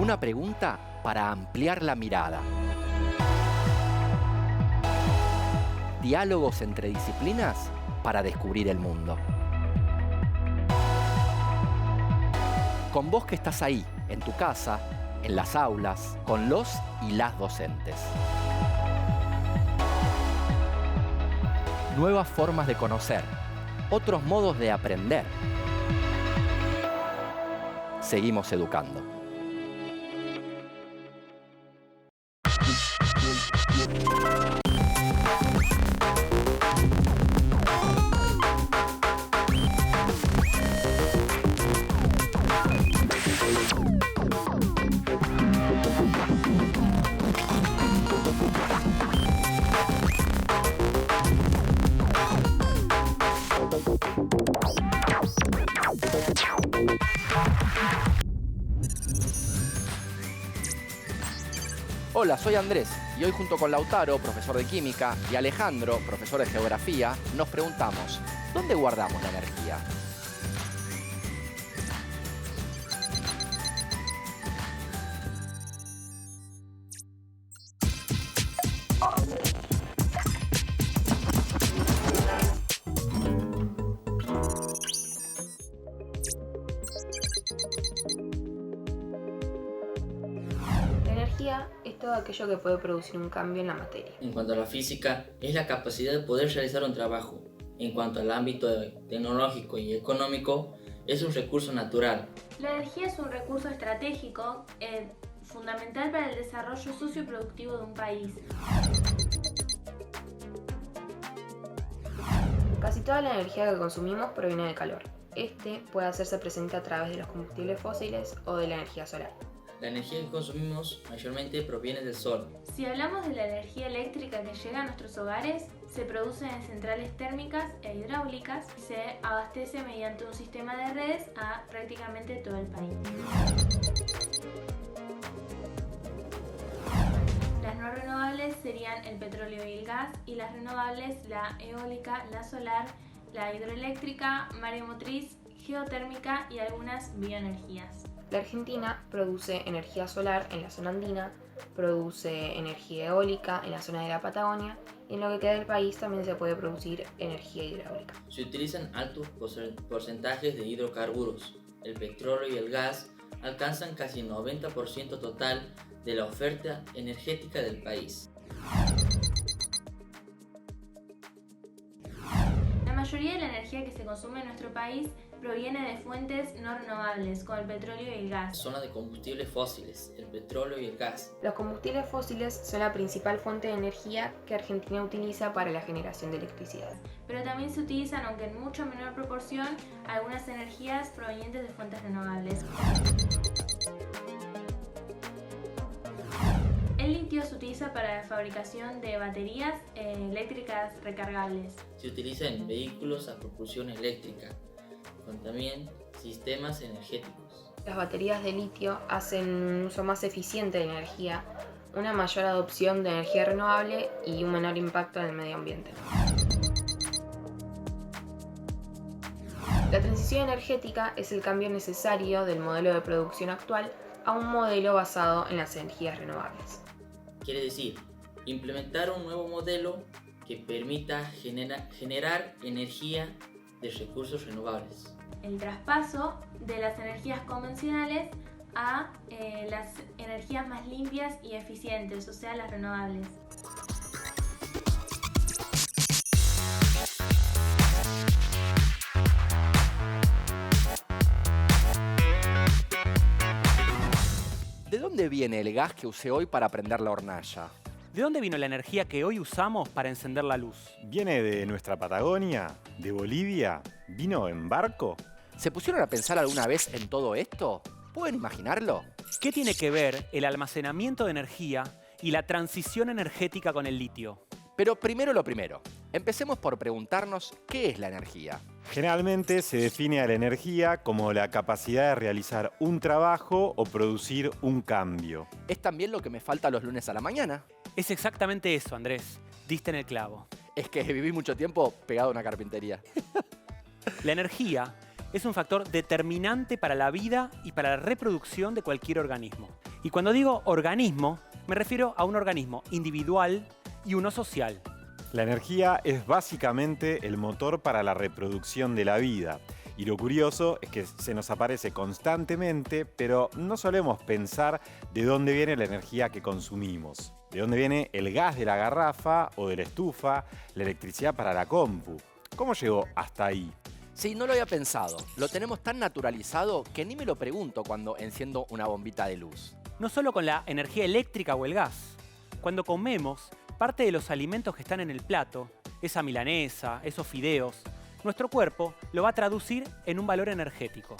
Una pregunta para ampliar la mirada. Diálogos entre disciplinas para descubrir el mundo. Con vos que estás ahí, en tu casa, en las aulas, con los y las docentes. Nuevas formas de conocer, otros modos de aprender. Seguimos educando. Hola, soy Andrés y hoy junto con Lautaro, profesor de química, y Alejandro, profesor de geografía, nos preguntamos, ¿dónde guardamos la energía? Es todo aquello que puede producir un cambio en la materia. En cuanto a la física, es la capacidad de poder realizar un trabajo. En cuanto al ámbito tecnológico y económico, es un recurso natural. La energía es un recurso estratégico fundamental para el desarrollo socioproductivo de un país. Casi toda la energía que consumimos proviene del calor. Este puede hacerse presente a través de los combustibles fósiles o de la energía solar. La energía que consumimos mayormente proviene del sol. Si hablamos de la energía eléctrica que llega a nuestros hogares, se produce en centrales térmicas e hidráulicas y se abastece mediante un sistema de redes a prácticamente todo el país. Las no renovables serían el petróleo y el gas, y las renovables la eólica, la solar, la hidroeléctrica, mareomotriz, geotérmica y algunas bioenergías. La Argentina produce energía solar en la zona andina, produce energía eólica en la zona de la Patagonia y en lo que queda del país también se puede producir energía hidráulica. Se utilizan altos porcentajes de hidrocarburos. El petróleo y el gas alcanzan casi el 90% total de la oferta energética del país. La mayoría de la energía que se consume en nuestro país proviene de fuentes no renovables, como el petróleo y el gas. Zona de combustibles fósiles, el petróleo y el gas. Los combustibles fósiles son la principal fuente de energía que Argentina utiliza para la generación de electricidad. Pero también se utilizan, aunque en mucho menor proporción, algunas energías provenientes de fuentes renovables. El litio se utiliza para la fabricación de baterías eléctricas recargables. Se utiliza en vehículos a propulsión eléctrica, con también sistemas energéticos. Las baterías de litio hacen un uso más eficiente de la energía, una mayor adopción de energía renovable y un menor impacto en el medio ambiente. La transición energética es el cambio necesario del modelo de producción actual a un modelo basado en las energías renovables. Quiere decir, implementar un nuevo modelo que permita generar energía de recursos renovables. El traspaso de las energías convencionales a las energías más limpias y eficientes, o sea, las renovables. ¿De dónde viene el gas que usé hoy para prender la hornalla? ¿De dónde vino la energía que hoy usamos para encender la luz? ¿Viene de nuestra Patagonia? ¿De Bolivia? ¿Vino en barco? ¿Se pusieron a pensar alguna vez en todo esto? ¿Pueden imaginarlo? ¿Qué tiene que ver el almacenamiento de energía y la transición energética con el litio? Pero primero lo primero. Empecemos por preguntarnos qué es la energía. Generalmente se define a la energía como la capacidad de realizar un trabajo o producir un cambio. Es también lo que me falta los lunes a la mañana. Es exactamente eso, Andrés. Diste en el clavo. Es que viví mucho tiempo pegado a una carpintería. La energía es un factor determinante para la vida y para la reproducción de cualquier organismo. Y cuando digo organismo, me refiero a un organismo individual y uno social. La energía es básicamente el motor para la reproducción de la vida. Y lo curioso es que se nos aparece constantemente, pero no solemos pensar de dónde viene la energía que consumimos. De dónde viene el gas de la garrafa o de la estufa, la electricidad para la compu. ¿Cómo llegó hasta ahí? Sí, no lo había pensado. Lo tenemos tan naturalizado que ni me lo pregunto cuando enciendo una bombita de luz. No solo con la energía eléctrica o el gas. Cuando comemos, parte de los alimentos que están en el plato, esa milanesa, esos fideos, nuestro cuerpo lo va a traducir en un valor energético.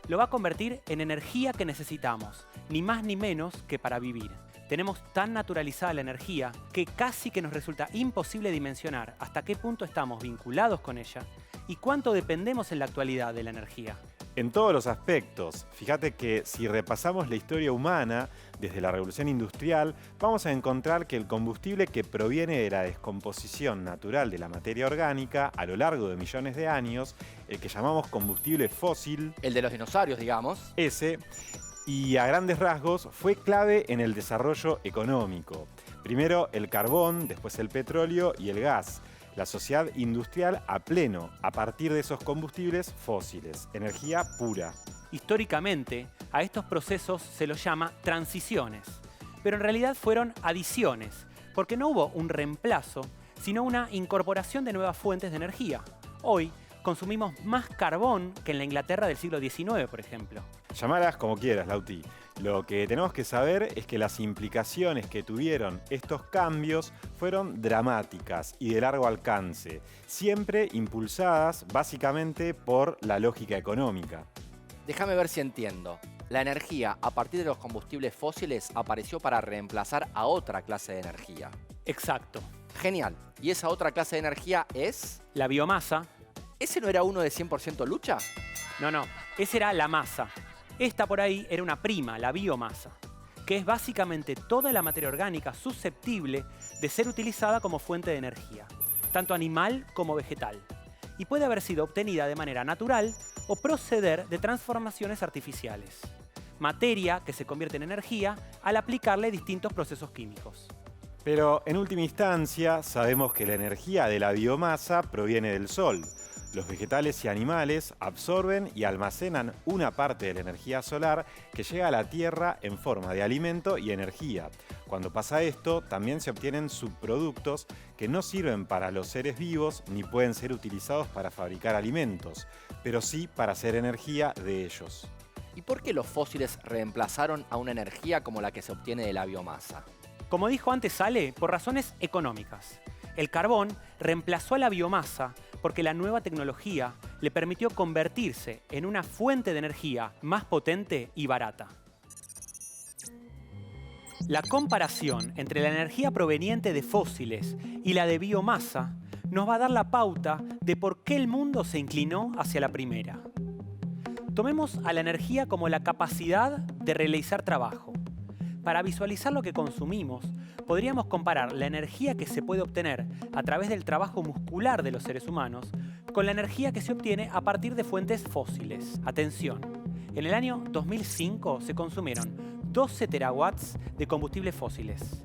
Lo va a convertir en energía que necesitamos, ni más ni menos que para vivir. Tenemos tan naturalizada la energía que casi que nos resulta imposible dimensionar hasta qué punto estamos vinculados con ella y cuánto dependemos en la actualidad de la energía. En todos los aspectos. Fíjate que si repasamos la historia humana, desde la Revolución Industrial, vamos a encontrar que el combustible que proviene de la descomposición natural de la materia orgánica a lo largo de millones de años, el que llamamos combustible fósil, El de los dinosaurios, digamos. ese, y a grandes rasgos fue clave en el desarrollo económico. Primero el carbón, después el petróleo y el gas. La sociedad industrial a pleno, a partir de esos combustibles fósiles, energía pura. Históricamente, a estos procesos se los llama transiciones, pero en realidad fueron adiciones, porque no hubo un reemplazo, sino una incorporación de nuevas fuentes de energía. Hoy consumimos más carbón que en la Inglaterra del siglo XIX, por ejemplo. Llamalas como quieras, Lauti. Lo que tenemos que saber es que las implicaciones que tuvieron estos cambios fueron dramáticas y de largo alcance, siempre impulsadas básicamente por la lógica económica. Déjame ver si entiendo. La energía a partir de los combustibles fósiles apareció para reemplazar a otra clase de energía. Exacto. Genial. ¿Y esa otra clase de energía es? La biomasa. ¿Ese no era uno de 100% lucha? No, esa era la masa. Esta por ahí era una prima, la biomasa, que es básicamente toda la materia orgánica susceptible de ser utilizada como fuente de energía, tanto animal como vegetal, y puede haber sido obtenida de manera natural o proceder de transformaciones artificiales. Materia que se convierte en energía al aplicarle distintos procesos químicos. Pero en última instancia sabemos que la energía de la biomasa proviene del sol. Los vegetales y animales absorben y almacenan una parte de la energía solar que llega a la Tierra en forma de alimento y energía. Cuando pasa esto, también se obtienen subproductos que no sirven para los seres vivos ni pueden ser utilizados para fabricar alimentos, pero sí para hacer energía de ellos. ¿Y por qué los fósiles reemplazaron a una energía como la que se obtiene de la biomasa? Como dijo antes Ale, por razones económicas. El carbón reemplazó a la biomasa porque la nueva tecnología le permitió convertirse en una fuente de energía más potente y barata. La comparación entre la energía proveniente de fósiles y la de biomasa nos va a dar la pauta de por qué el mundo se inclinó hacia la primera. Tomemos a la energía como la capacidad de realizar trabajo. Para visualizar lo que consumimos, podríamos comparar la energía que se puede obtener a través del trabajo muscular de los seres humanos con la energía que se obtiene a partir de fuentes fósiles. Atención, en el año 2005 se consumieron 12 terawatts de combustibles fósiles.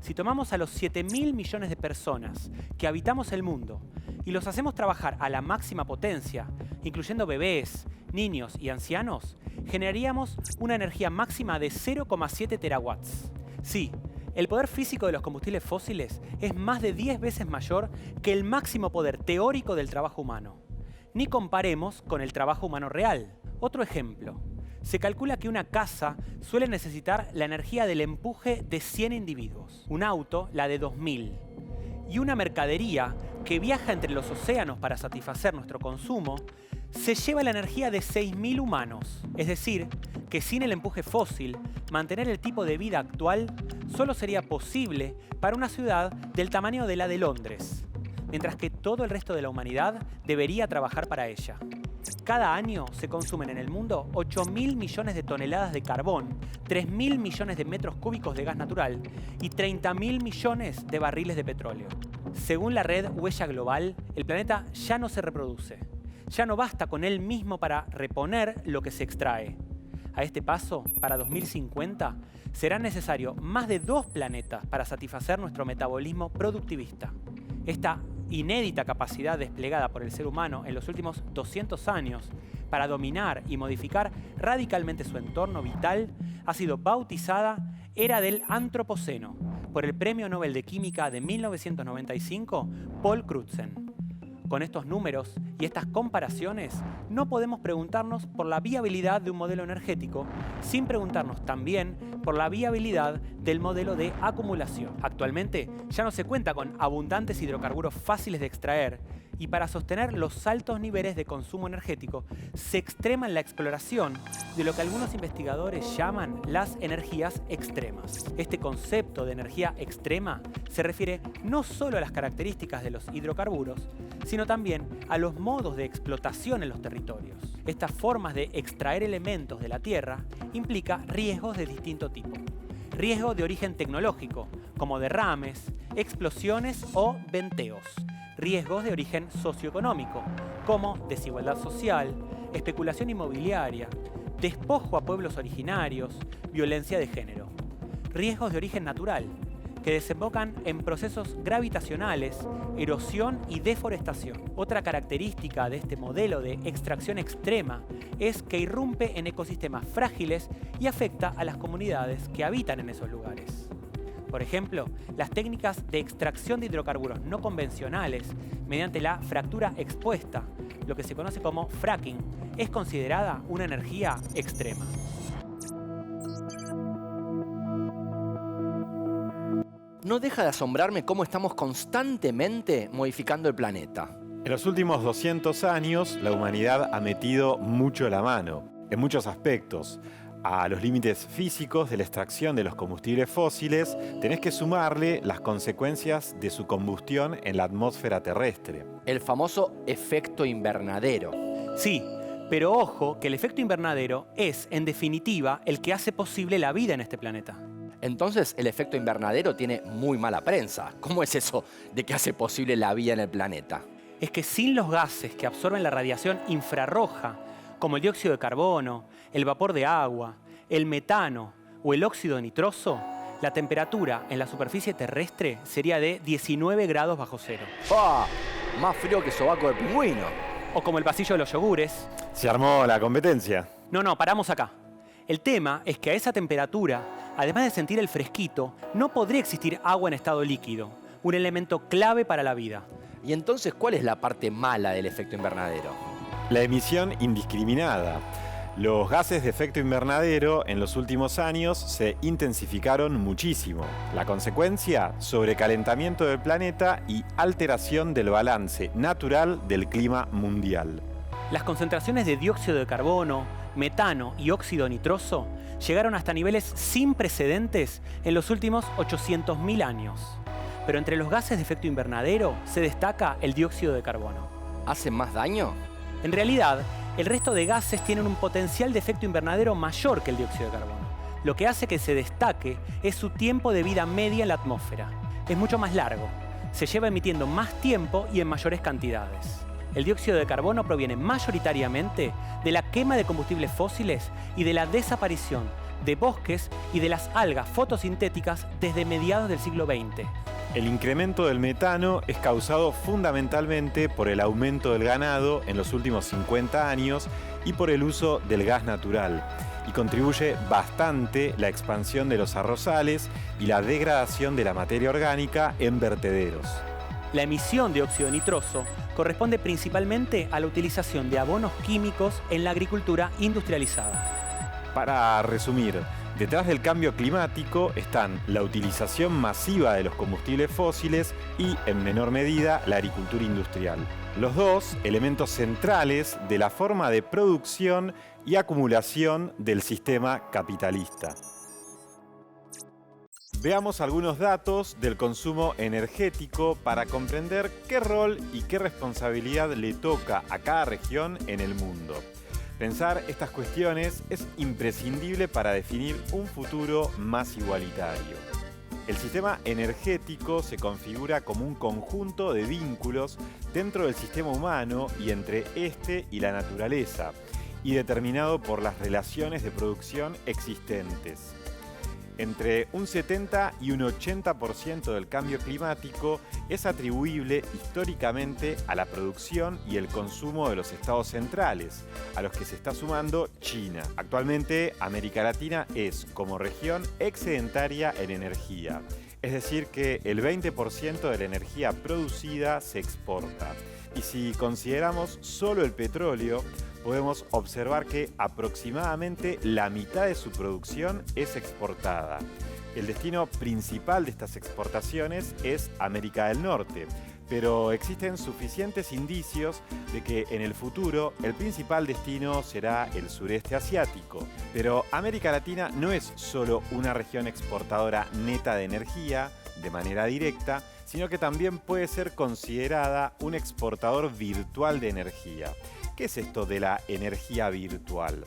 Si tomamos a los 7.000 millones de personas que habitamos el mundo y los hacemos trabajar a la máxima potencia, incluyendo bebés, niños y ancianos, generaríamos una energía máxima de 0,7 terawatts. Sí, el poder físico de los combustibles fósiles es más de 10 veces mayor que el máximo poder teórico del trabajo humano. Ni comparemos con el trabajo humano real. Otro ejemplo. Se calcula que una casa suele necesitar la energía del empuje de 100 individuos, un auto la de 2000, y una mercadería que viaja entre los océanos para satisfacer nuestro consumo se lleva la energía de 6.000 humanos. Es decir, que sin el empuje fósil, mantener el tipo de vida actual solo sería posible para una ciudad del tamaño de la de Londres, mientras que todo el resto de la humanidad debería trabajar para ella. Cada año se consumen en el mundo 8.000 millones de toneladas de carbón, 3.000 millones de metros cúbicos de gas natural y 30.000 millones de barriles de petróleo. Según la red Huella Global, el planeta ya no se reproduce. Ya no basta con él mismo para reponer lo que se extrae. A este paso, para 2050, será necesario más de 2 planetas para satisfacer nuestro metabolismo productivista. Esta inédita capacidad desplegada por el ser humano en los últimos 200 años para dominar y modificar radicalmente su entorno vital ha sido bautizada Era del Antropoceno por el Premio Nobel de Química de 1995, Paul Crutzen. Con estos números y estas comparaciones, no podemos preguntarnos por la viabilidad de un modelo energético sin preguntarnos también por la viabilidad del modelo de acumulación. Actualmente ya no se cuenta con abundantes hidrocarburos fáciles de extraer y para sostener los altos niveles de consumo energético se extrema en la exploración de lo que algunos investigadores llaman las energías extremas. Este concepto de energía extrema se refiere no solo a las características de los hidrocarburos, sino también a los modos de explotación en los territorios. Estas formas de extraer elementos de la tierra implica riesgos de distinto tipo. Riesgo de origen tecnológico, como derrames, explosiones o venteos. Riesgos de origen socioeconómico, como desigualdad social, especulación inmobiliaria, despojo a pueblos originarios, violencia de género. Riesgos de origen natural, que desembocan en procesos gravitacionales, erosión y deforestación. Otra característica de este modelo de extracción extrema es que irrumpe en ecosistemas frágiles y afecta a las comunidades que habitan en esos lugares. Por ejemplo, las técnicas de extracción de hidrocarburos no convencionales mediante la fractura expuesta, lo que se conoce como fracking, es considerada una energía extrema. No deja de asombrarme cómo estamos constantemente modificando el planeta. En los últimos 200 años, la humanidad ha metido mucho la mano, en muchos aspectos. A los límites físicos de la extracción de los combustibles fósiles, tenés que sumarle las consecuencias de su combustión en la atmósfera terrestre. El famoso efecto invernadero. Sí, pero ojo que el efecto invernadero es, en definitiva, el que hace posible la vida en este planeta. Entonces, el efecto invernadero tiene muy mala prensa. ¿Cómo es eso de que hace posible la vida en el planeta? Es que sin los gases que absorben la radiación infrarroja, como el dióxido de carbono, el vapor de agua, el metano o el óxido nitroso, la temperatura en la superficie terrestre sería de 19 grados bajo cero. ¡Ah! Más frío que sobaco de pingüino. O como el pasillo de los yogures. Se armó la competencia. No, paramos acá. El tema es que a esa temperatura, además de sentir el fresquito, no podría existir agua en estado líquido, un elemento clave para la vida. ¿Y entonces cuál es la parte mala del efecto invernadero? La emisión indiscriminada. Los gases de efecto invernadero en los últimos años se intensificaron muchísimo. La consecuencia, sobrecalentamiento del planeta y alteración del balance natural del clima mundial. Las concentraciones de dióxido de carbono, metano y óxido nitroso llegaron hasta niveles sin precedentes en los últimos 800.000 años. Pero entre los gases de efecto invernadero se destaca el dióxido de carbono. ¿Hacen más daño? En realidad, el resto de gases tienen un potencial de efecto invernadero mayor que el dióxido de carbono. Lo que hace que se destaque es su tiempo de vida media en la atmósfera. Es mucho más largo. Se lleva emitiendo más tiempo y en mayores cantidades. El dióxido de carbono proviene mayoritariamente de la quema de combustibles fósiles y de la desaparición de bosques y de las algas fotosintéticas desde mediados del siglo XX. El incremento del metano es causado fundamentalmente por el aumento del ganado en los últimos 50 años y por el uso del gas natural, y contribuye bastante la expansión de los arrozales y la degradación de la materia orgánica en vertederos. La emisión de óxido nitroso corresponde principalmente a la utilización de abonos químicos en la agricultura industrializada. Para resumir, detrás del cambio climático están la utilización masiva de los combustibles fósiles y, en menor medida, la agricultura industrial. Los dos elementos centrales de la forma de producción y acumulación del sistema capitalista. Veamos algunos datos del consumo energético para comprender qué rol y qué responsabilidad le toca a cada región en el mundo. Pensar estas cuestiones es imprescindible para definir un futuro más igualitario. El sistema energético se configura como un conjunto de vínculos dentro del sistema humano y entre este y la naturaleza, y determinado por las relaciones de producción existentes. Entre un 70 y un 80% del cambio climático es atribuible históricamente a la producción y el consumo de los estados centrales, a los que se está sumando China. Actualmente, América Latina es, como región, excedentaria en energía. Es decir, que el 20% de la energía producida se exporta. Y si consideramos solo el petróleo, podemos observar que aproximadamente la mitad de su producción es exportada. El destino principal de estas exportaciones es América del Norte, pero existen suficientes indicios de que en el futuro el principal destino será el sureste asiático. Pero América Latina no es solo una región exportadora neta de energía, de manera directa, sino que también puede ser considerada un exportador virtual de energía. ¿Qué es esto de la energía virtual?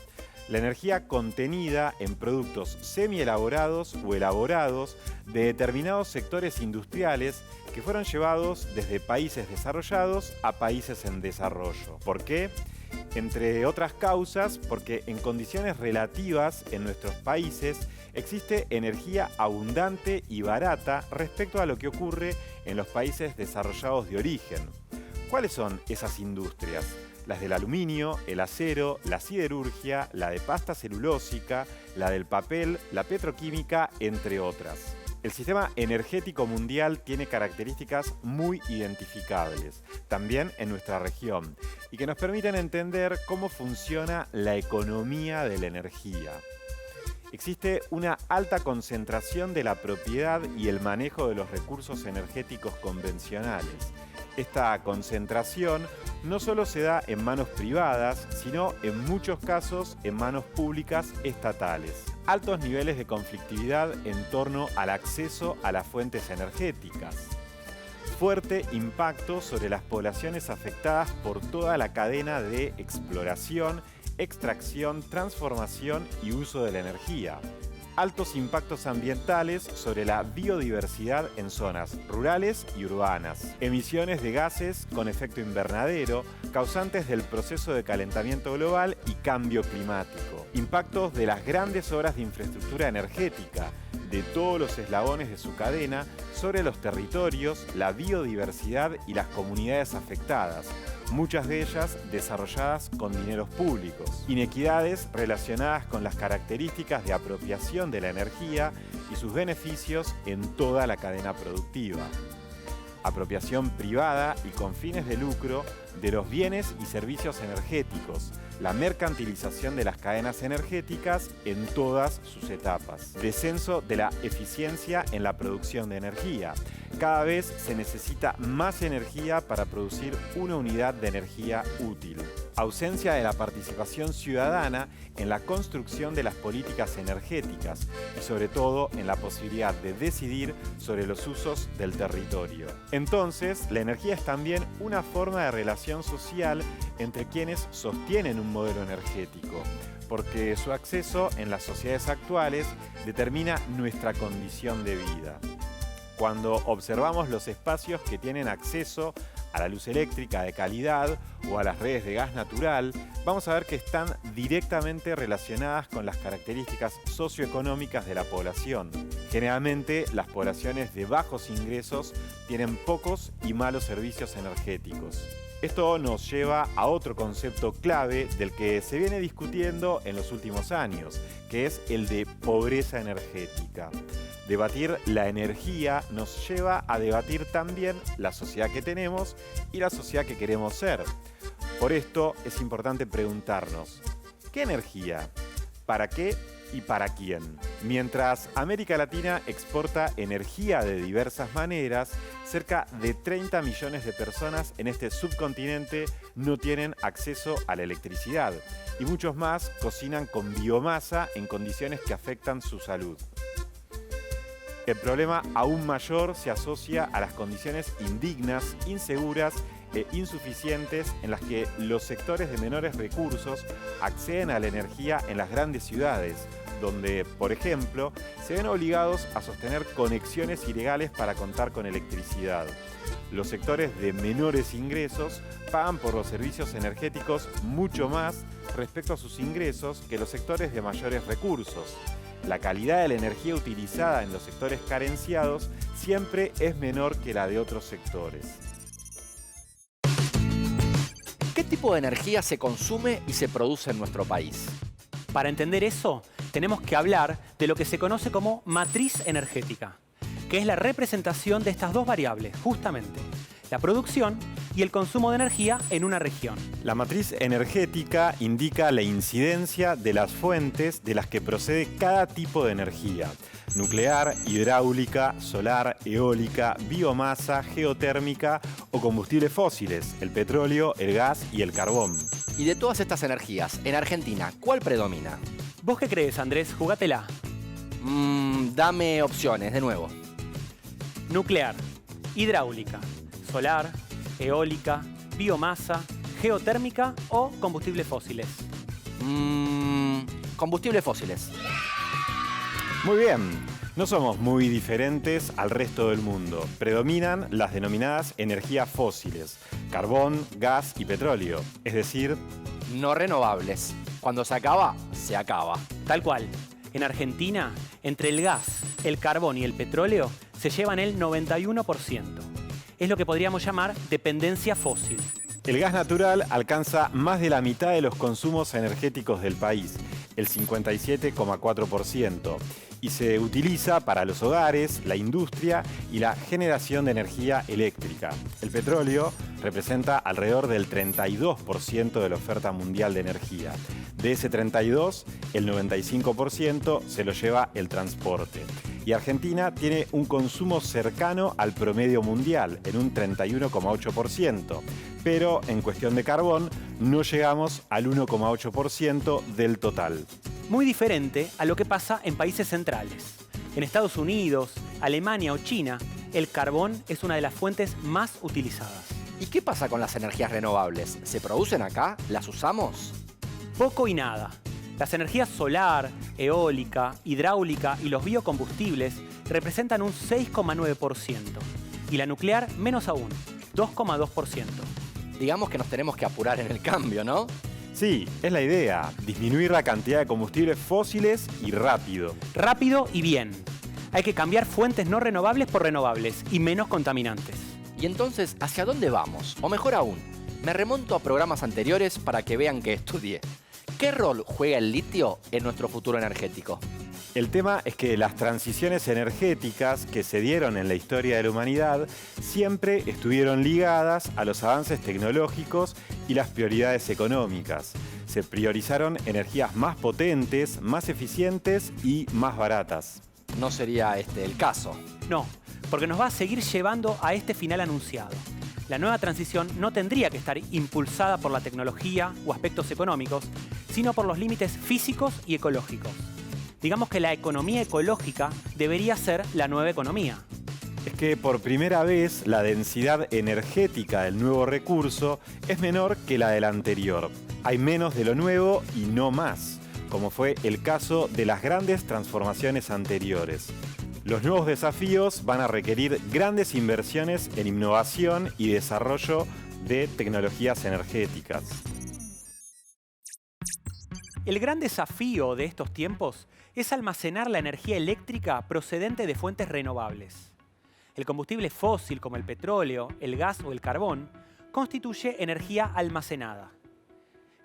La energía contenida en productos semi-elaborados o elaborados de determinados sectores industriales que fueron llevados desde países desarrollados a países en desarrollo. ¿Por qué? Entre otras causas, porque en condiciones relativas en nuestros países existe energía abundante y barata respecto a lo que ocurre en los países desarrollados de origen. ¿Cuáles son esas industrias? Las del aluminio, el acero, la siderurgia, la de pasta celulósica, la del papel, la petroquímica, entre otras. El sistema energético mundial tiene características muy identificables, también en nuestra región, y que nos permiten entender cómo funciona la economía de la energía. Existe una alta concentración de la propiedad y el manejo de los recursos energéticos convencionales. Esta concentración no solo se da en manos privadas, sino en muchos casos en manos públicas estatales. Altos niveles de conflictividad en torno al acceso a las fuentes energéticas. Fuerte impacto sobre las poblaciones afectadas por toda la cadena de exploración, extracción, transformación y uso de la energía. Altos impactos ambientales sobre la biodiversidad en zonas rurales y urbanas. Emisiones de gases con efecto invernadero, causantes del proceso de calentamiento global y cambio climático. Impactos de las grandes obras de infraestructura energética, de todos los eslabones de su cadena, sobre los territorios, la biodiversidad y las comunidades afectadas, muchas de ellas desarrolladas con dineros públicos. Inequidades relacionadas con las características de apropiación de la energía y sus beneficios en toda la cadena productiva. Apropiación privada y con fines de lucro de los bienes y servicios energéticos, la mercantilización de las cadenas energéticas en todas sus etapas. Descenso de la eficiencia en la producción de energía. Cada vez se necesita más energía para producir una unidad de energía útil. Ausencia de la participación ciudadana en la construcción de las políticas energéticas y sobre todo en la posibilidad de decidir sobre los usos del territorio. Entonces, la energía es también una forma de relación social entre quienes sostienen un modelo energético, porque su acceso en las sociedades actuales determina nuestra condición de vida. Cuando observamos los espacios que tienen acceso a la luz eléctrica de calidad o a las redes de gas natural, vamos a ver que están directamente relacionadas con las características socioeconómicas de la población. Generalmente, las poblaciones de bajos ingresos tienen pocos y malos servicios energéticos. Esto nos lleva a otro concepto clave del que se viene discutiendo en los últimos años, que es el de pobreza energética. Debatir la energía nos lleva a debatir también la sociedad que tenemos y la sociedad que queremos ser. Por esto es importante preguntarnos, ¿qué energía? ¿Para qué y para quién? Mientras América Latina exporta energía de diversas maneras, cerca de 30 millones de personas en este subcontinente no tienen acceso a la electricidad y muchos más cocinan con biomasa en condiciones que afectan su salud. El problema aún mayor se asocia a las condiciones indignas, inseguras e insuficientes en las que los sectores de menores recursos acceden a la energía en las grandes ciudades, donde, por ejemplo, se ven obligados a sostener conexiones ilegales para contar con electricidad. Los sectores de menores ingresos pagan por los servicios energéticos mucho más respecto a sus ingresos que los sectores de mayores recursos. La calidad de la energía utilizada en los sectores carenciados siempre es menor que la de otros sectores. ¿Qué tipo de energía se consume y se produce en nuestro país? Para entender eso, tenemos que hablar de lo que se conoce como matriz energética, que es la representación de estas dos variables, justamente, la producción y el consumo de energía en una región. La matriz energética indica la incidencia de las fuentes de las que procede cada tipo de energía: nuclear, hidráulica, solar, eólica, biomasa, geotérmica o combustibles fósiles, el petróleo, el gas y el carbón. Y de todas estas energías, en Argentina, ¿cuál predomina? ¿Vos qué crees, Andrés? Jugátela. Dame opciones, de nuevo. Nuclear, hidráulica, solar, eólica, biomasa, geotérmica o combustibles fósiles. Combustibles fósiles. Muy bien, no somos muy diferentes al resto del mundo. Predominan las denominadas energías fósiles: carbón, gas y petróleo, es decir, No renovables. Cuando se acaba, se acaba. Tal cual. En Argentina, entre el gas, el carbón y el petróleo, se llevan el 91%. Es lo que podríamos llamar dependencia fósil. el gas natural alcanza más de la mitad de los consumos energéticos del país, el 57,4%, y se utiliza para los hogares, la industria y la generación de energía eléctrica. El petróleo representa alrededor del 32% de la oferta mundial de energía. De ese 32%, el 95% se lo lleva el transporte. Y Argentina tiene un consumo cercano al promedio mundial, en un 31,8%. Pero en cuestión de carbón, no llegamos al 1,8% del total. Muy diferente a lo que pasa en países centrales. En Estados Unidos, Alemania o China, el carbón es una de las fuentes más utilizadas. ¿Y qué pasa con las energías renovables? ¿Se producen acá? ¿Las usamos? Poco y nada. Las energías solar, eólica, hidráulica y los biocombustibles representan un 6,9%. Y la nuclear menos aún, 2,2%. Digamos que nos tenemos que apurar en el cambio, ¿no? Sí, es la idea, disminuir la cantidad de combustibles fósiles y rápido. Rápido y bien. Hay que cambiar fuentes no renovables por renovables y menos contaminantes. Y entonces, ¿hacia dónde vamos? O mejor aún, me remonto a programas anteriores para que vean que estudié. ¿Qué rol juega el litio en nuestro futuro energético? El tema es que las transiciones energéticas que se dieron en la historia de la humanidad siempre estuvieron ligadas a los avances tecnológicos y las prioridades económicas. Se priorizaron energías más potentes, más eficientes y más baratas. No sería este el caso. No, porque nos va a seguir llevando a este final anunciado. La nueva transición no tendría que estar impulsada por la tecnología o aspectos económicos, sino por los límites físicos y ecológicos. Digamos que la economía ecológica debería ser la nueva economía. Es que por primera vez la densidad energética del nuevo recurso es menor que la del anterior. Hay menos de lo nuevo y no más, como fue el caso de las grandes transformaciones anteriores. Los nuevos desafíos van a requerir grandes inversiones en innovación y desarrollo de tecnologías energéticas. El gran desafío de estos tiempos es almacenar la energía eléctrica procedente de fuentes renovables. El combustible fósil como el petróleo, el gas o el carbón constituye energía almacenada.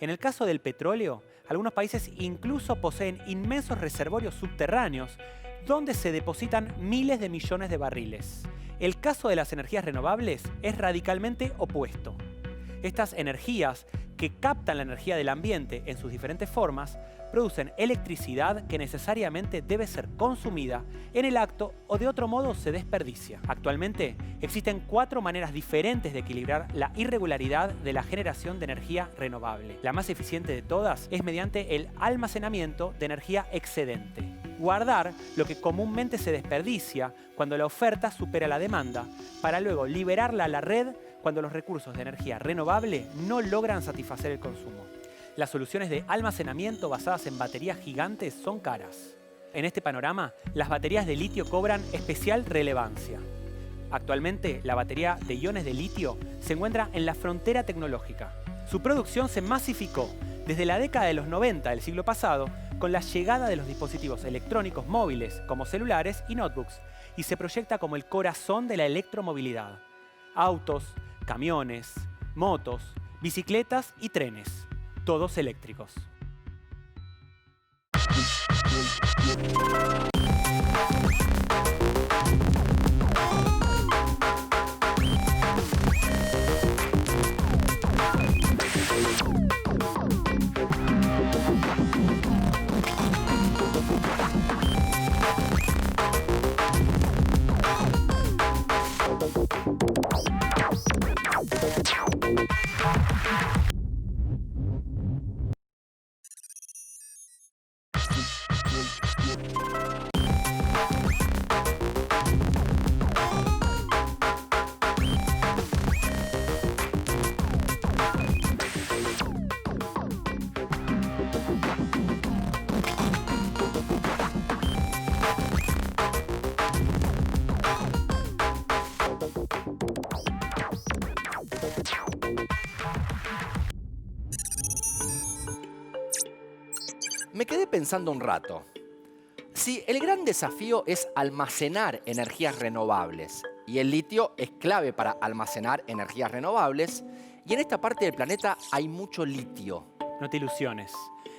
En el caso del petróleo, algunos países incluso poseen inmensos reservorios subterráneos donde se depositan miles de millones de barriles. El caso de las energías renovables es radicalmente opuesto. Estas energías, que captan la energía del ambiente en sus diferentes formas, producen electricidad que necesariamente debe ser consumida en el acto o de otro modo se desperdicia. Actualmente existen 4 maneras diferentes de equilibrar la irregularidad de la generación de energía renovable. La más eficiente de todas es mediante el almacenamiento de energía excedente. Guardar lo que comúnmente se desperdicia cuando la oferta supera la demanda, para luego liberarla a la red cuando los recursos de energía renovable no logran satisfacer el consumo. Las soluciones de almacenamiento basadas en baterías gigantes son caras. En este panorama, las baterías de litio cobran especial relevancia. Actualmente, la batería de iones de litio se encuentra en la frontera tecnológica. Su producción se masificó desde la década de los 90 del siglo pasado, con la llegada de los dispositivos electrónicos móviles como celulares y notebooks, y se proyecta como el corazón de la electromovilidad. Autos, camiones, motos, bicicletas y trenes, todos eléctricos. Me quedé pensando un rato. Si el gran desafío es almacenar energías renovables, y el litio es clave para almacenar energías renovables, y en esta parte del planeta hay mucho litio. No te ilusiones.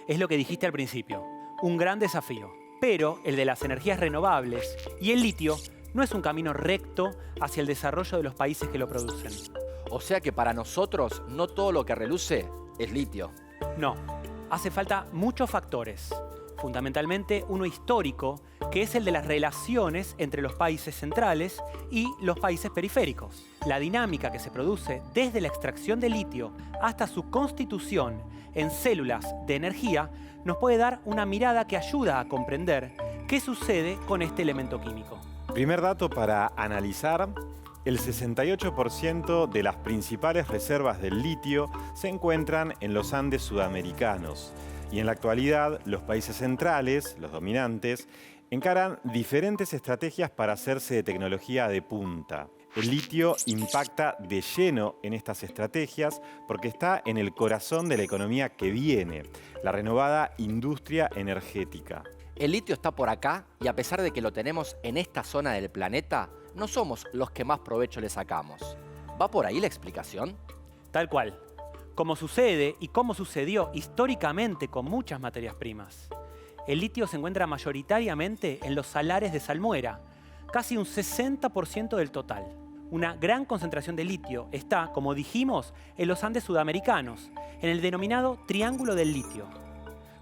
Es lo que dijiste al principio. Un gran desafío. Pero el de las energías renovables y el litio no es un camino recto hacia el desarrollo de los países que lo producen. O sea que para nosotros no todo lo que reluce es litio. No. Hace falta muchos factores. Fundamentalmente uno histórico, que es el de las relaciones entre los países centrales y los países periféricos. La dinámica que se produce desde la extracción de litio hasta su constitución en células de energía nos puede dar una mirada que ayuda a comprender qué sucede con este elemento químico. Primer dato para analizar: el 68% de las principales reservas del litio se encuentran en los Andes sudamericanos. Y en la actualidad, los países centrales, los dominantes, encaran diferentes estrategias para hacerse de tecnología de punta. El litio impacta de lleno en estas estrategias porque está en el corazón de la economía que viene, la renovada industria energética. El litio está por acá y a pesar de que lo tenemos en esta zona del planeta, no somos los que más provecho le sacamos. ¿Va por ahí la explicación? Tal cual. Como sucede y como sucedió históricamente con muchas materias primas. El litio se encuentra mayoritariamente en los salares de salmuera, casi un 60% del total. Una gran concentración de litio está, como dijimos, en los Andes sudamericanos, en el denominado Triángulo del Litio.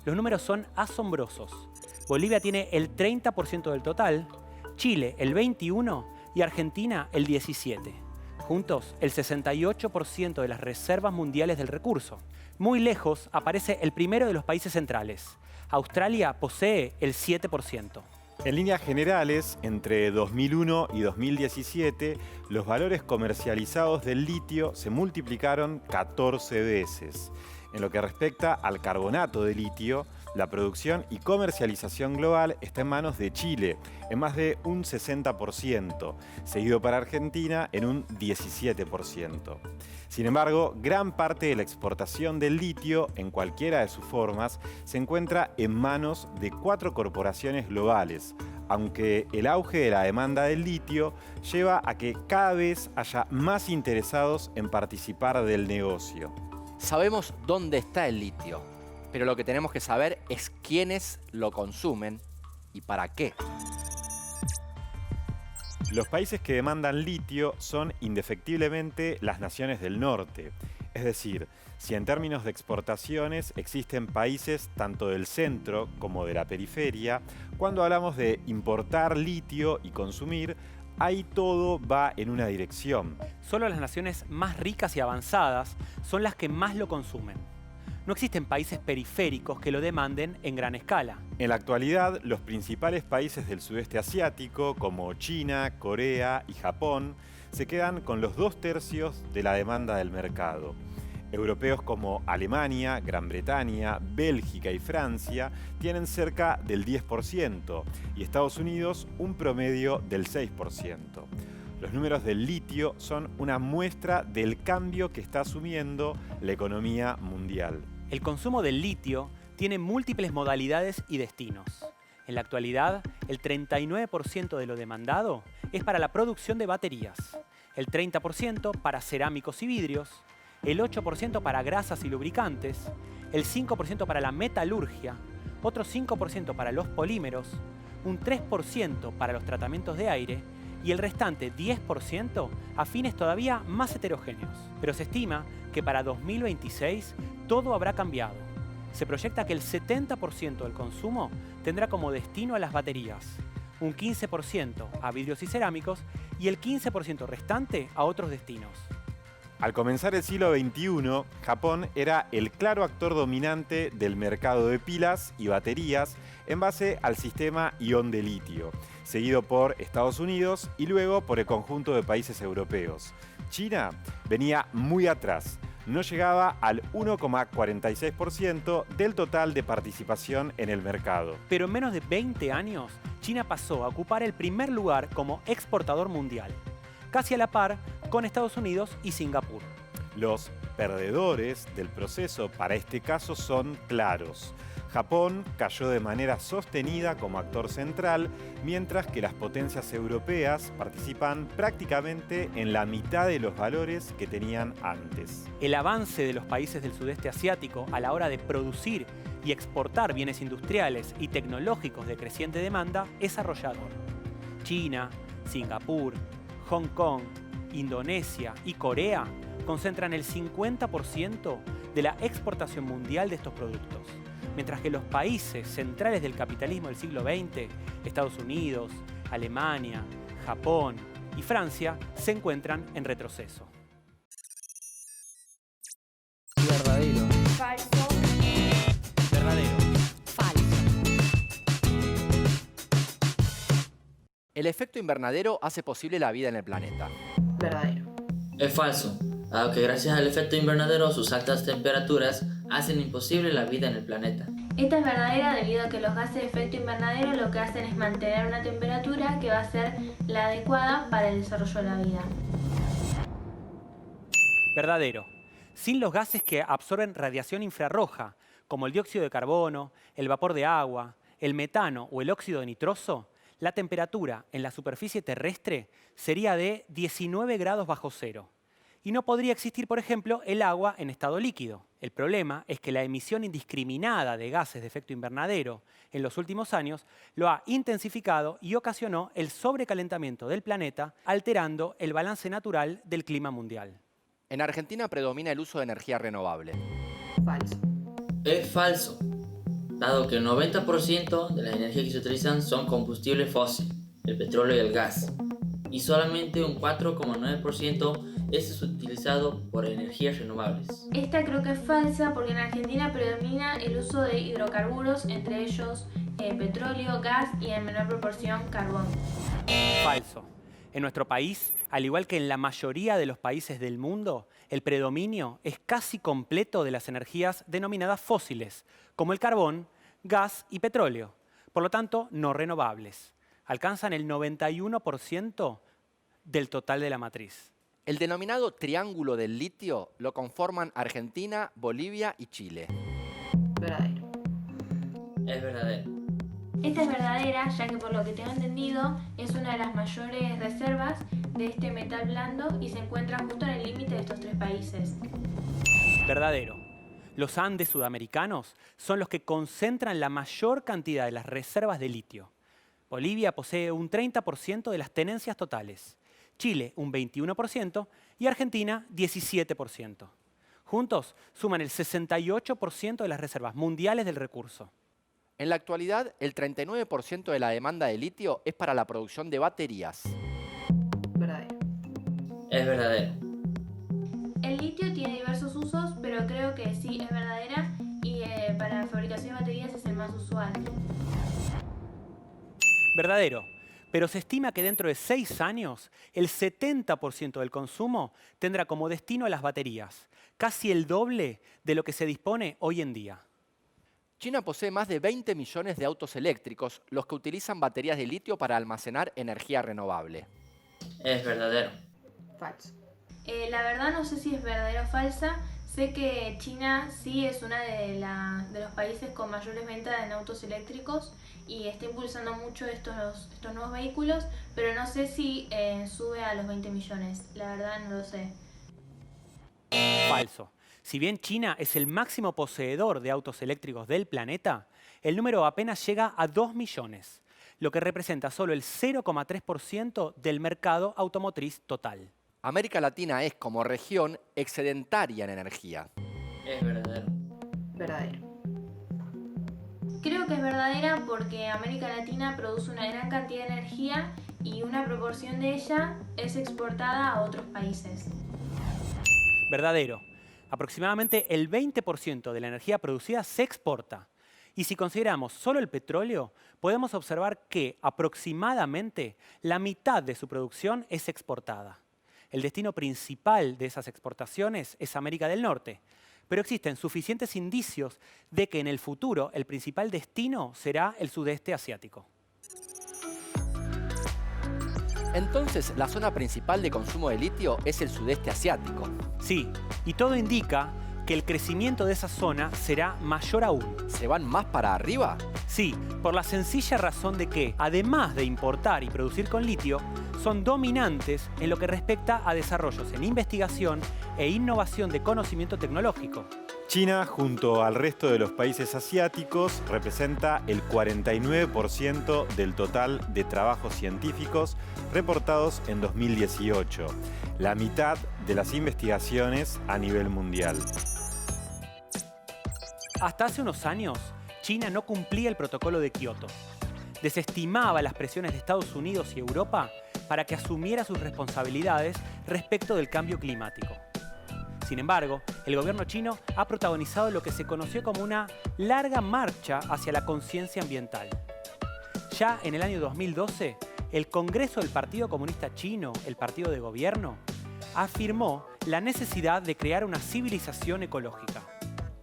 Los números son asombrosos. Bolivia tiene el 30% del total, Chile el 21% y Argentina el 17%. Juntos, el 68% de las reservas mundiales del recurso. Muy lejos aparece el primero de los países centrales. Australia posee el 7%. En líneas generales, entre 2001 y 2017, los valores comercializados del litio se multiplicaron 14 veces. En lo que respecta al carbonato de litio, la producción y comercialización global está en manos de Chile, en más de un 60%, seguido para Argentina en un 17%. Sin embargo, gran parte de la exportación del litio, en cualquiera de sus formas, se encuentra en manos de 4 corporaciones globales, aunque el auge de la demanda del litio lleva a que cada vez haya más interesados en participar del negocio. Sabemos dónde está el litio, pero lo que tenemos que saber es quiénes lo consumen y para qué. Los países que demandan litio son indefectiblemente las naciones del norte. Es decir, si en términos de exportaciones existen países tanto del centro como de la periferia, cuando hablamos de importar litio y consumir, ahí todo va en una dirección. Solo las naciones más ricas y avanzadas son las que más lo consumen. No existen países periféricos que lo demanden en gran escala. En la actualidad, los principales países del sudeste asiático, como China, Corea y Japón, se quedan con los 2/3 de la demanda del mercado. Europeos como Alemania, Gran Bretaña, Bélgica y Francia tienen cerca del 10% y Estados Unidos un promedio del 6%. Los números del litio son una muestra del cambio que está asumiendo la economía mundial. El consumo del litio tiene múltiples modalidades y destinos. En la actualidad, el 39% de lo demandado es para la producción de baterías, el 30% para cerámicos y vidrios, el 8% para grasas y lubricantes, el 5% para la metalurgia, otro 5% para los polímeros, un 3% para los tratamientos de aire y el restante 10% a fines todavía más heterogéneos. Pero se estima que para 2026 todo habrá cambiado. Se proyecta que el 70% del consumo tendrá como destino a las baterías, un 15% a vidrios y cerámicos y el 15% restante a otros destinos. Al comenzar el siglo XXI, Japón era el claro actor dominante del mercado de pilas y baterías en base al sistema ion de litio, seguido por Estados Unidos y luego por el conjunto de países europeos. China venía muy atrás, no llegaba al 1,46% del total de participación en el mercado. Pero en menos de 20 años, China pasó a ocupar el primer lugar como exportador mundial, casi a la par con Estados Unidos y Singapur. Los perdedores del proceso para este caso son claros. Japón cayó de manera sostenida como actor central, mientras que las potencias europeas participan prácticamente en la mitad de los valores que tenían antes. El avance de los países del sudeste asiático a la hora de producir y exportar bienes industriales y tecnológicos de creciente demanda es arrollador. China, Singapur, Hong Kong, Indonesia y Corea concentran el 50% de la exportación mundial de estos productos, mientras que los países centrales del capitalismo del siglo XX, Estados Unidos, Alemania, Japón y Francia, se encuentran en retroceso. Verdadero. Falso. Verdadero. El efecto invernadero hace posible la vida en el planeta. Verdadero. Es falso, dado que gracias al efecto invernadero sus altas temperaturas hacen imposible la vida en el planeta. Esta es verdadera debido a que los gases de efecto invernadero lo que hacen es mantener una temperatura que va a ser la adecuada para el desarrollo de la vida. Verdadero. Sin los gases que absorben radiación infrarroja, como el dióxido de carbono, el vapor de agua, el metano o el óxido de nitroso, la temperatura en la superficie terrestre sería de 19 grados bajo cero. Y no podría existir, por ejemplo, el agua en estado líquido. El problema es que la emisión indiscriminada de gases de efecto invernadero en los últimos años lo ha intensificado y ocasionó el sobrecalentamiento del planeta, alterando el balance natural del clima mundial. En Argentina predomina el uso de energía renovable. Falso. Es falso, dado que el 90% de las energías que se utilizan son combustibles fósiles, el petróleo y el gas, y solamente un 4,9% es utilizado por energías renovables. Esta creo que es falsa porque en Argentina predomina el uso de hidrocarburos, entre ellos petróleo, gas y en menor proporción carbón. Falso. En nuestro país, al igual que en la mayoría de los países del mundo, el predominio es casi completo de las energías denominadas fósiles, como el carbón, gas y petróleo, por lo tanto no renovables. Alcanzan el 91% del total de la matriz. El denominado triángulo del litio lo conforman Argentina, Bolivia y Chile. Verdadero. Es verdadero. Esta es verdadera, ya que por lo que tengo entendido es una de las mayores reservas de este metal blando y se encuentra justo en el límite de estos tres países. Verdadero. Los Andes sudamericanos son los que concentran la mayor cantidad de las reservas de litio. Bolivia posee un 30% de las tenencias totales, Chile un 21% y Argentina 17%. Juntos suman el 68% de las reservas mundiales del recurso. En la actualidad, el 39% de la demanda de litio es para la producción de baterías. Verdadero. Es verdadero. El litio tiene diversos usos, pero creo que sí es verdadera y para la fabricación de baterías es el más usual. Verdadero. Pero se estima que dentro de 6 años, el 70% del consumo tendrá como destino a las baterías, casi el doble de lo que se dispone hoy en día. China posee más de 20 millones de autos eléctricos, los que utilizan baterías de litio para almacenar energía renovable. Es verdadero. Falso. La verdad no sé si es verdadera o falsa. Sé que China sí es uno de los países con mayores ventas en autos eléctricos y está impulsando mucho estos nuevos vehículos, pero no sé si sube a los 20 millones. La verdad no lo sé. Falso. Si bien China es el máximo poseedor de autos eléctricos del planeta, el número apenas llega a 2 millones, lo que representa solo el 0,3% del mercado automotriz total. América Latina es, como región, excedentaria en energía. Es verdadero. Verdadero. Creo que es verdadera porque América Latina produce una gran cantidad de energía y una proporción de ella es exportada a otros países. Verdadero. Aproximadamente el 20% de la energía producida se exporta. Y si consideramos solo el petróleo, podemos observar que aproximadamente la mitad de su producción es exportada. El destino principal de esas exportaciones es América del Norte, pero existen suficientes indicios de que en el futuro el principal destino será el sudeste asiático. Entonces, la zona principal de consumo de litio es el sudeste asiático. Sí, y todo indica que el crecimiento de esa zona será mayor aún. ¿Se van más para arriba? Sí, por la sencilla razón de que, además de importar y producir con litio, son dominantes en lo que respecta a desarrollos en investigación e innovación de conocimiento tecnológico. China, junto al resto de los países asiáticos, representa el 49% del total de trabajos científicos reportados en 2018, la mitad de las investigaciones a nivel mundial. Hasta hace unos años, China no cumplía el protocolo de Kioto. Desestimaba las presiones de Estados Unidos y Europa para que asumiera sus responsabilidades respecto del cambio climático. Sin embargo, el gobierno chino ha protagonizado lo que se conoció como una larga marcha hacia la conciencia ambiental. Ya en el año 2012, el Congreso del Partido Comunista Chino, el partido de gobierno, afirmó la necesidad de crear una civilización ecológica.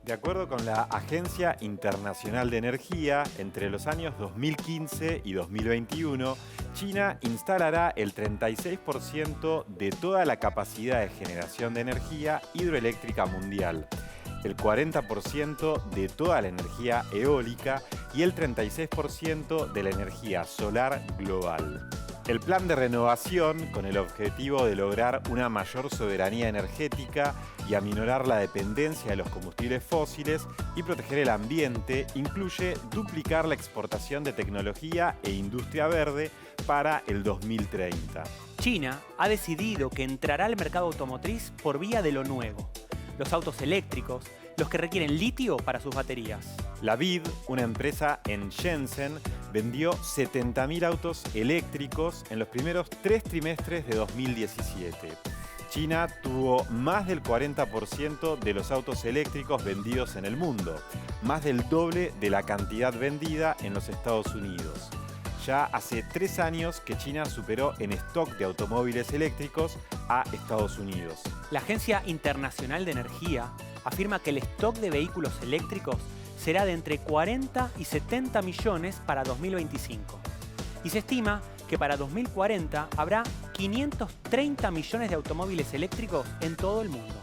De acuerdo con la Agencia Internacional de Energía, entre los años 2015 y 2021, China instalará el 36% de toda la capacidad de generación de energía hidroeléctrica mundial, el 40% de toda la energía eólica y el 36% de la energía solar global. El plan de renovación, con el objetivo de lograr una mayor soberanía energética y aminorar la dependencia de los combustibles fósiles y proteger el ambiente, incluye duplicar la exportación de tecnología e industria verde para el 2030. China ha decidido que entrará al mercado automotriz por vía de lo nuevo: los autos eléctricos, los que requieren litio para sus baterías. La BID, una empresa en Shenzhen, vendió 70.000 autos eléctricos en los primeros 3 trimestres de 2017. China tuvo más del 40% de los autos eléctricos vendidos en el mundo, más del doble de la cantidad vendida en los Estados Unidos. Ya hace 3 años que China superó en stock de automóviles eléctricos a Estados Unidos. La Agencia Internacional de Energía afirma que el stock de vehículos eléctricos será de entre 40 y 70 millones para 2025. Y se estima que para 2040 habrá 530 millones de automóviles eléctricos en todo el mundo,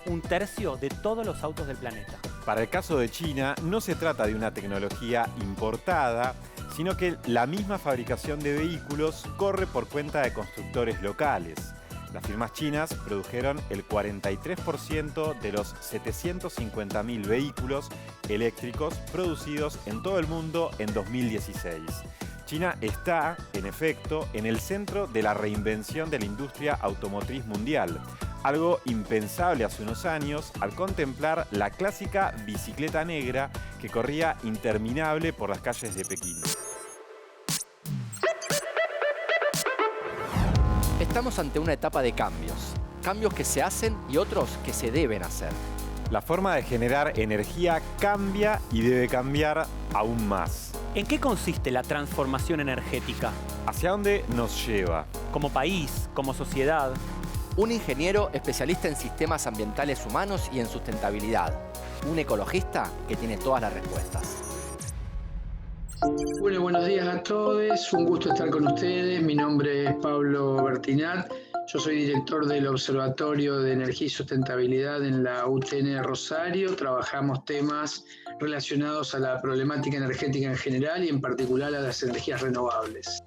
un tercio de todos los autos del planeta. Para el caso de China, no se trata de una tecnología importada, sino que la misma fabricación de vehículos corre por cuenta de constructores locales. Las firmas chinas produjeron el 43% de los 750.000 vehículos eléctricos producidos en todo el mundo en 2016. China está, en efecto, en el centro de la reinvención de la industria automotriz mundial, algo impensable hace unos años al contemplar la clásica bicicleta negra que corría interminable por las calles de Pekín. Estamos ante una etapa de cambios. Cambios que se hacen y otros que se deben hacer. La forma de generar energía cambia y debe cambiar aún más. ¿En qué consiste la transformación energética? ¿Hacia dónde nos lleva? Como país, como sociedad. Un ingeniero especialista en sistemas ambientales humanos y en sustentabilidad. Un ecologista que tiene todas las respuestas. Bueno, buenos días a todos. Un gusto estar con ustedes. Mi nombre es Pablo Bertinat. Yo soy director del Observatorio de Energía y Sustentabilidad en la UTN Rosario. Trabajamos temas relacionados a la problemática energética en general y en particular a las energías renovables.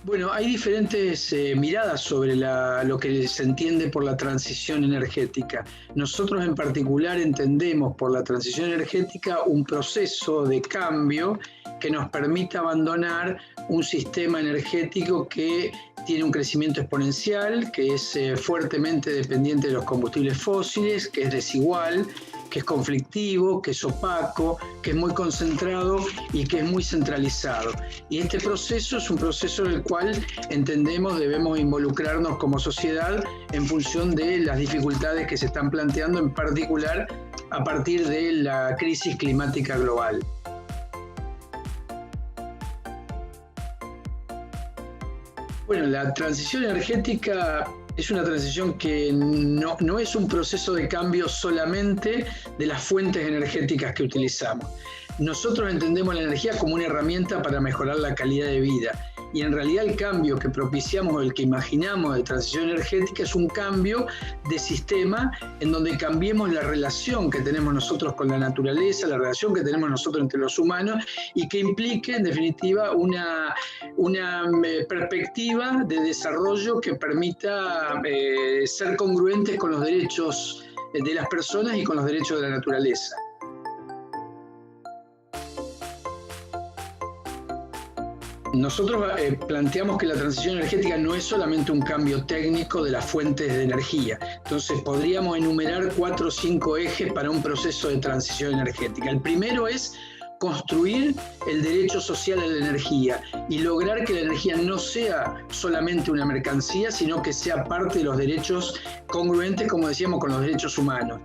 Bueno, hay diferentes miradas sobre lo que se entiende por la transición energética. Nosotros en particular entendemos por la transición energética un proceso de cambio que nos permita abandonar un sistema energético que tiene un crecimiento exponencial, que es fuertemente dependiente de los combustibles fósiles, que es desigual, que es conflictivo, que es opaco, que es muy concentrado y que es muy centralizado. Y este proceso es un proceso en el cual entendemos debemos involucrarnos como sociedad en función de las dificultades que se están planteando, en particular a partir de la crisis climática global. Bueno, la transición energética es una transición que no es un proceso de cambio solamente de las fuentes energéticas que utilizamos. Nosotros entendemos la energía como una herramienta para mejorar la calidad de vida. Y en realidad el cambio que propiciamos o el que imaginamos de transición energética es un cambio de sistema en donde cambiemos la relación que tenemos nosotros con la naturaleza, la relación que tenemos nosotros entre los humanos y que implique en definitiva una perspectiva de desarrollo que permita ser congruentes con los derechos de las personas y con los derechos de la naturaleza. Nosotros planteamos que la transición energética no es solamente un cambio técnico de las fuentes de energía. Entonces podríamos enumerar 4 o 5 ejes para un proceso de transición energética. El primero es construir el derecho social a la energía y lograr que la energía no sea solamente una mercancía, sino que sea parte de los derechos congruentes, como decíamos, con los derechos humanos.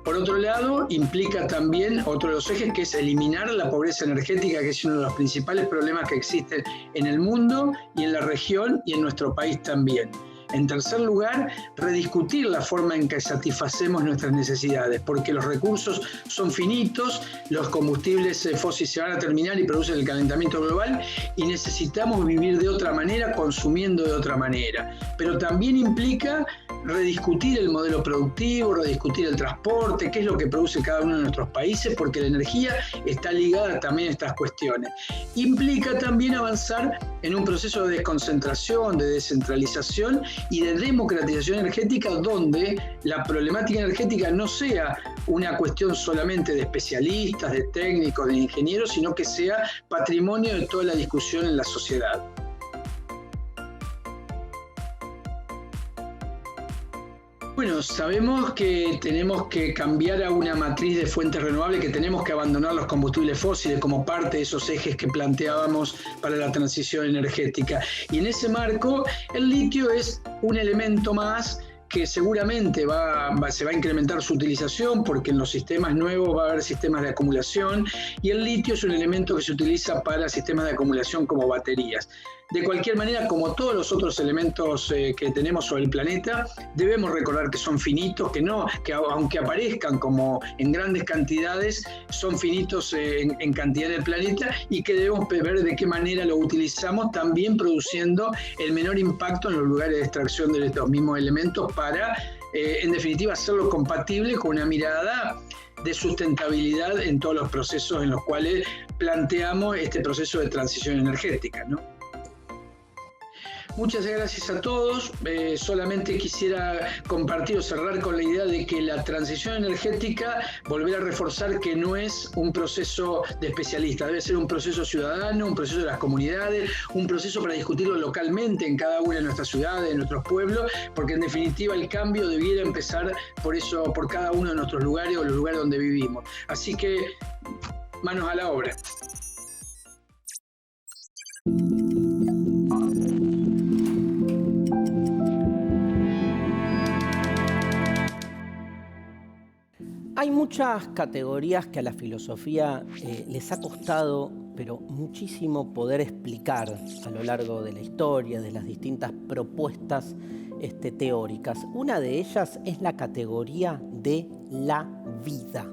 Por otro lado, implica también otro de los ejes, que es eliminar la pobreza energética, que es uno de los principales problemas que existen en el mundo y en la región y en nuestro país también. En tercer lugar, rediscutir la forma en que satisfacemos nuestras necesidades, porque los recursos son finitos, los combustibles fósiles se van a terminar y producen el calentamiento global y necesitamos vivir de otra manera, consumiendo de otra manera. Pero también implica rediscutir el modelo productivo, rediscutir el transporte, qué es lo que produce cada uno de nuestros países, porque la energía está ligada también a estas cuestiones. Implica también avanzar en un proceso de desconcentración, de descentralización y de democratización energética, donde la problemática energética no sea una cuestión solamente de especialistas, de técnicos, de ingenieros, sino que sea patrimonio de toda la discusión en la sociedad. Bueno, sabemos que tenemos que cambiar a una matriz de fuentes renovables, que tenemos que abandonar los combustibles fósiles como parte de esos ejes que planteábamos para la transición energética. Y en ese marco, el litio es un elemento más que seguramente se va a incrementar su utilización, porque en los sistemas nuevos va a haber sistemas de acumulación y el litio es un elemento que se utiliza para sistemas de acumulación como baterías. De cualquier manera, como todos los otros elementos que tenemos sobre el planeta, debemos recordar que son finitos, que aunque aparezcan como en grandes cantidades, son finitos en cantidad del planeta y que debemos ver de qué manera lo utilizamos, también produciendo el menor impacto en los lugares de extracción de estos mismos elementos para, en definitiva, hacerlo compatible con una mirada de sustentabilidad en todos los procesos en los cuales planteamos este proceso de transición energética, ¿no? Muchas gracias a todos. Solamente quisiera compartir o cerrar con la idea de que la transición energética, volver a reforzar que no es un proceso de especialistas, debe ser un proceso ciudadano, un proceso de las comunidades, un proceso para discutirlo localmente en cada una de nuestras ciudades, en nuestros pueblos, porque en definitiva el cambio debiera empezar por cada uno de nuestros lugares o los lugares donde vivimos. Así que, manos a la obra. Hay muchas categorías que a la filosofía les ha costado, pero muchísimo, poder explicar a lo largo de la historia, de las distintas propuestas teóricas. Una de ellas es la categoría de la vida.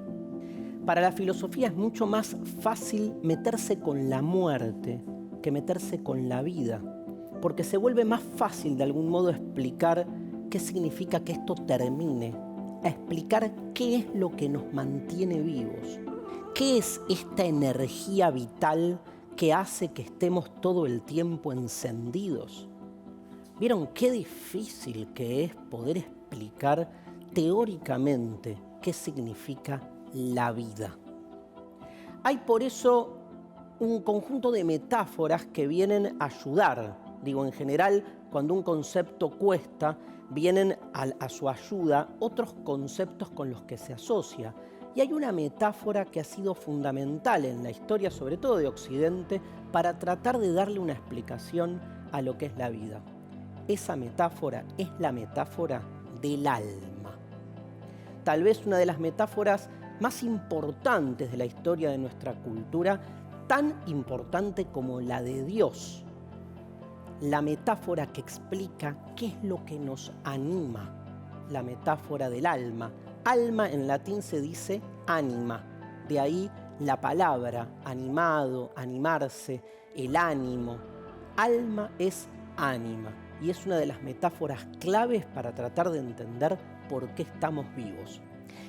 Para la filosofía es mucho más fácil meterse con la muerte que meterse con la vida, porque se vuelve más fácil de algún modo explicar qué significa que esto termine, a explicar qué es lo que nos mantiene vivos, qué es esta energía vital que hace que estemos todo el tiempo encendidos. ¿Vieron qué difícil que es poder explicar teóricamente qué significa la vida? Hay por eso un conjunto de metáforas que vienen a ayudar. Digo, en general, cuando un concepto cuesta, vienen a su ayuda otros conceptos con los que se asocia. Y hay una metáfora que ha sido fundamental en la historia, sobre todo de Occidente, para tratar de darle una explicación a lo que es la vida. Esa metáfora es la metáfora del alma. Tal vez una de las metáforas más importantes de la historia de nuestra cultura, tan importante como la de Dios. La metáfora que explica qué es lo que nos anima, la metáfora del alma. Alma en latín se dice ánima, de ahí la palabra animado, animarse, el ánimo. Alma es ánima y es una de las metáforas claves para tratar de entender por qué estamos vivos.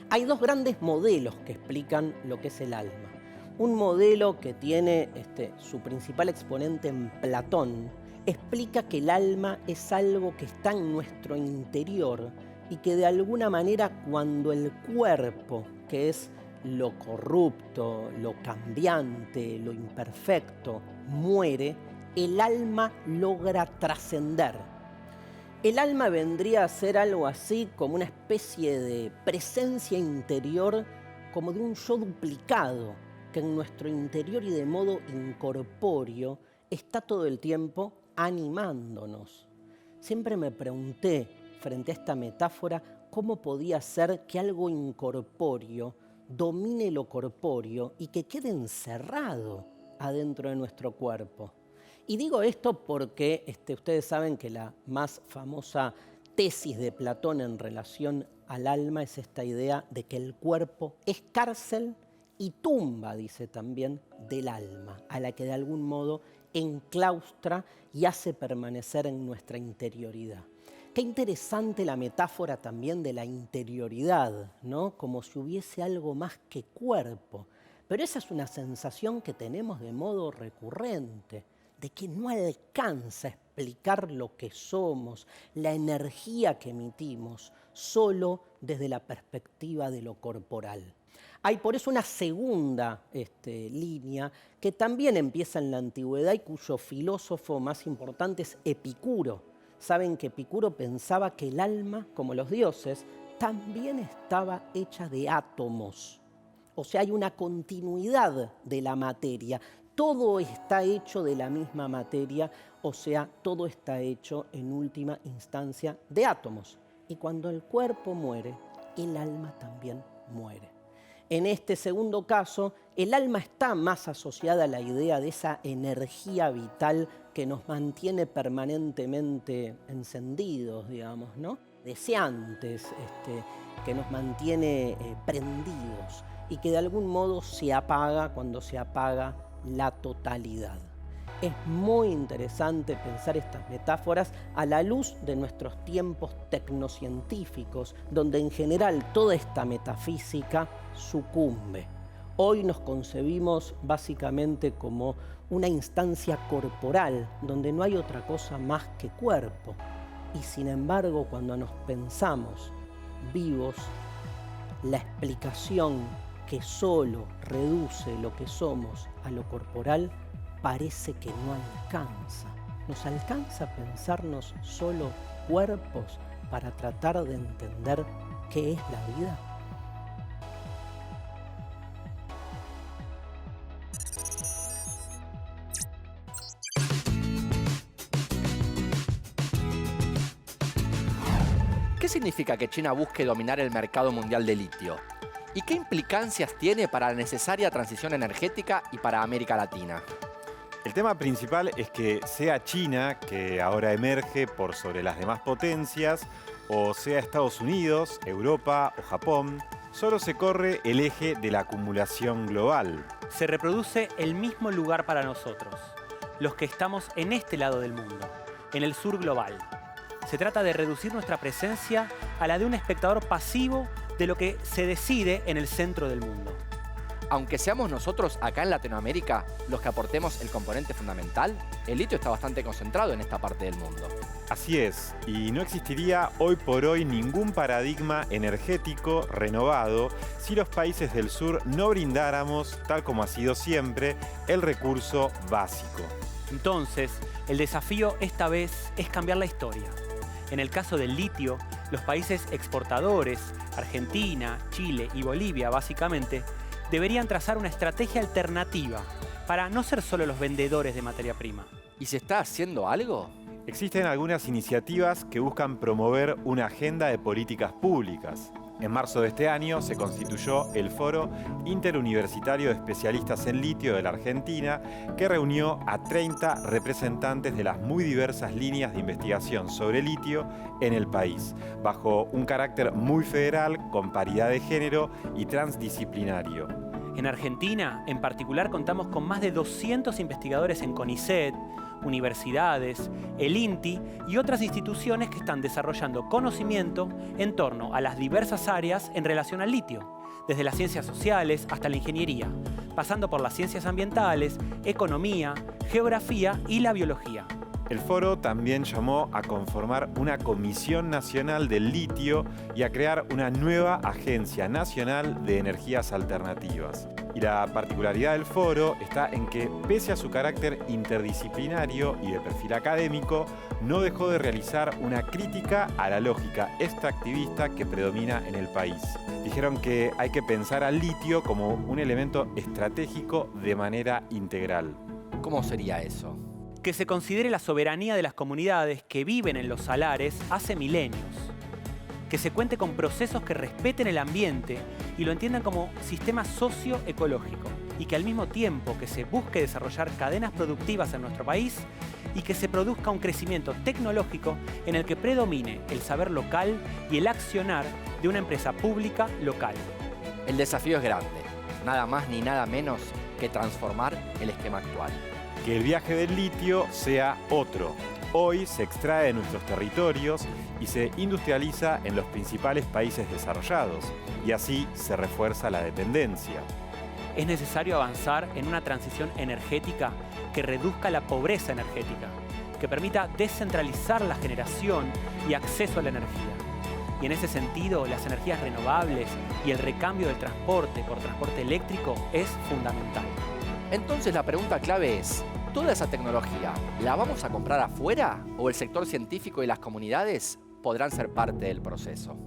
Hay dos grandes modelos que explican lo que es el alma. Un modelo que tiene su principal exponente en Platón, explica que el alma es algo que está en nuestro interior y que de alguna manera cuando el cuerpo, que es lo corrupto, lo cambiante, lo imperfecto, muere, el alma logra trascender. El alma vendría a ser algo así como una especie de presencia interior, como de un yo duplicado, que en nuestro interior y de modo incorpóreo está todo el tiempo animándonos. Siempre me pregunté, frente a esta metáfora, cómo podía ser que algo incorpóreo domine lo corpóreo y que quede encerrado adentro de nuestro cuerpo. Y digo esto porque ustedes saben que la más famosa tesis de Platón en relación al alma es esta idea de que el cuerpo es cárcel y tumba, dice también, del alma, a la que de algún modo enclaustra y hace permanecer en nuestra interioridad. Qué interesante la metáfora también de la interioridad, ¿no? Como si hubiese algo más que cuerpo. Pero esa es una sensación que tenemos de modo recurrente, de que no alcanza a explicar lo que somos, la energía que emitimos, solo desde la perspectiva de lo corporal. Hay por eso una segunda línea que también empieza en la antigüedad y cuyo filósofo más importante es Epicuro. Saben que Epicuro pensaba que el alma, como los dioses, también estaba hecha de átomos. O sea, hay una continuidad de la materia. Todo está hecho de la misma materia, o sea, todo está hecho en última instancia de átomos. Y cuando el cuerpo muere, el alma también muere. En este segundo caso, el alma está más asociada a la idea de esa energía vital que nos mantiene permanentemente encendidos, digamos, ¿no? Deseantes, que nos mantiene prendidos y que de algún modo se apaga cuando se apaga la totalidad. Es muy interesante pensar estas metáforas a la luz de nuestros tiempos tecnocientíficos, donde en general toda esta metafísica sucumbe. Hoy nos concebimos básicamente como una instancia corporal, donde no hay otra cosa más que cuerpo. Y sin embargo, cuando nos pensamos vivos, la explicación que solo reduce lo que somos a lo corporal parece que no alcanza. ¿Nos alcanza a pensarnos solo cuerpos para tratar de entender qué es la vida? ¿Qué significa que China busque dominar el mercado mundial de litio? ¿Y qué implicancias tiene para la necesaria transición energética y para América Latina? El tema principal es que sea China, que ahora emerge por sobre las demás potencias, o sea Estados Unidos, Europa o Japón, solo se corre el eje de la acumulación global. Se reproduce el mismo lugar para nosotros. los que estamos en este lado del mundo, en el sur global. Se trata de reducir nuestra presencia a la de un espectador pasivo de lo que se decide en el centro del mundo. Aunque seamos nosotros acá en Latinoamérica los que aportemos el componente fundamental, el litio está bastante concentrado en esta parte del mundo. Así es, y no existiría hoy por hoy ningún paradigma energético renovado si los países del sur no brindáramos, tal como ha sido siempre, el recurso básico. Entonces, el desafío esta vez es cambiar la historia. En el caso del litio, los países exportadores, Argentina, Chile y Bolivia básicamente, deberían trazar una estrategia alternativa para no ser solo los vendedores de materia prima. ¿Y se está haciendo algo? Existen algunas iniciativas que buscan promover una agenda de políticas públicas. En marzo de este año se constituyó el Foro Interuniversitario de Especialistas en Litio de la Argentina, que reunió a 30 representantes de las muy diversas líneas de investigación sobre litio en el país, bajo un carácter muy federal, con paridad de género y transdisciplinario. En Argentina, en particular, contamos con más de 200 investigadores en CONICET, universidades, el INTI y otras instituciones que están desarrollando conocimiento en torno a las diversas áreas en relación al litio, desde las ciencias sociales hasta la ingeniería, pasando por las ciencias ambientales, economía, geografía y la biología. El foro también llamó a conformar una Comisión Nacional del Litio y a crear una nueva Agencia Nacional de Energías Alternativas. Y la particularidad del foro está en que, pese a su carácter interdisciplinario y de perfil académico, no dejó de realizar una crítica a la lógica extractivista que predomina en el país. Dijeron que hay que pensar al litio como un elemento estratégico de manera integral. ¿Cómo sería eso? Que se considere la soberanía de las comunidades que viven en los salares hace milenios. Que se cuente con procesos que respeten el ambiente y lo entiendan como sistema socioecológico. Y que al mismo tiempo que se busque desarrollar cadenas productivas en nuestro país y que se produzca un crecimiento tecnológico en el que predomine el saber local y el accionar de una empresa pública local. El desafío es grande, nada más ni nada menos que transformar el esquema actual. Que el viaje del litio sea otro. Hoy se extrae de nuestros territorios y se industrializa en los principales países desarrollados, y así se refuerza la dependencia. Es necesario avanzar en una transición energética que reduzca la pobreza energética, que permita descentralizar la generación y acceso a la energía. Y en ese sentido, las energías renovables y el recambio del transporte por transporte eléctrico es fundamental. Entonces la pregunta clave es, ¿toda esa tecnología la vamos a comprar afuera o el sector científico y las comunidades podrán ser parte del proceso?